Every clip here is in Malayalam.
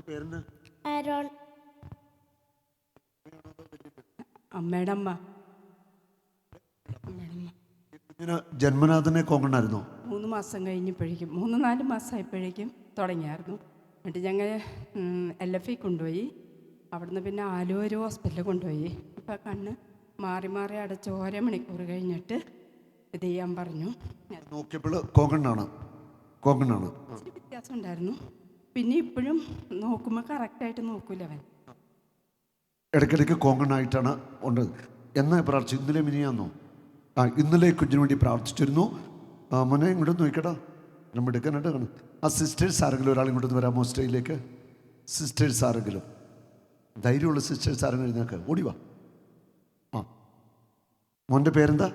പേരെന്ന്? ആരോൺ. അമ്മയുടെ അമ്മ. കുഞ്ഞിന് ജന്മനാഥനെ കോങ്കണ്ണായിരുന്നോ? 3 മാസം കഴിഞ്ഞപ്പോഴേക്കും 3-4 മാസമായപ്പോഴേക്കും തുടങ്ങിയായിരുന്നു. എന്നിട്ട് ഞങ്ങൾ LFI കൊണ്ടുപോയി. അവിടുന്ന് പിന്നെ ആലുവ ഹോസ്പിറ്റലിൽ കൊണ്ടുപോയി. അപ്പോൾ കണ്ണ് മാറി മാറി അടച്ച് 1 മണിക്കൂർ കഴിഞ്ഞിട്ട് ഇത് ചെയ്യാൻ പറഞ്ഞു. നോക്കിയപ്പോൾ കോങ്കണ്ണാണ്. ഇച്ചിരി വ്യത്യാസം ഉണ്ടായിരുന്നു. പിന്നെ ഇപ്പോഴും നോക്കുമ്പോൾ കറക്റ്റായിട്ട് നോക്കൂല അവൻ. ഇടയ്ക്കിടയ്ക്ക് കോങ്കണ്ണായിട്ടാണ് ഉണ്ടത്. എന്നാ പ്രാർത്ഥിച്ചു? ഇന്നലെ മിനിയാന്നോ? ഇന്നലെ കുഞ്ഞിന് വേണ്ടി പ്രാർത്ഥിച്ചിരുന്നു. മോനെ ഇങ്ങോട്ട് നോക്കടാ, നമ്മൾ എടുക്കാനായിട്ട് കാണും. ആ സിസ്റ്റേഴ്സ് ആരെങ്കിലും ഒരാൾ ഇങ്ങോട്ട് വരാമോ സ്റ്റേജിലേക്ക്? സിസ്റ്റേഴ്സ് ആരെങ്കിലും, ധൈര്യമുള്ള സിസ്റ്റേഴ്സ് ആരെങ്കിലും എഴുന്നേക്ക്, ഓടിവാ. ആ, മോൻ്റെ പേരെന്താ?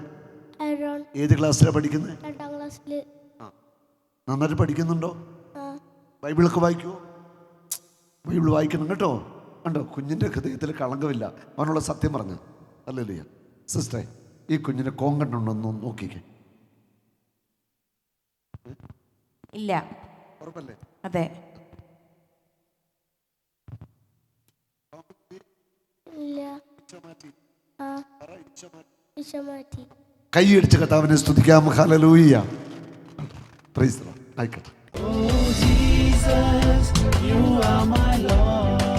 ആരോൺ. ഏത് ക്ലാസ്സിലാണ് പഠിക്കുന്നത്? 2ാം ക്ലാസ്സിൽ. നന്നായിട്ട് പഠിക്കുന്നുണ്ടോ? ബൈബിളൊക്കെ വായിക്കുമോ? ബൈബിൾ വായിക്കണം കേട്ടോ. കണ്ടോ, കുഞ്ഞിൻ്റെ ഹൃദയത്തിൽ കളങ്കമില്ല, അവനുള്ള സത്യം പറഞ്ഞു. അല്ലല്ലേ സിസ്റ്ററെ, ഈ കുഞ്ഞിന് കോങ്കണ്ണുണ്ടോന്ന് നോക്കിക്കേ. ഇല്ല. ഉറപ്പല്ലേ? അതെ. ഇല്ല. മാറ്റി. കൈയടിച്ച് കർത്താവിനെ സ്തുതിക്കാം. ഹല്ലേലൂയ. Praise the Lord. ആയിക്കോട്ടെ. Oh Jesus, you are my Lord.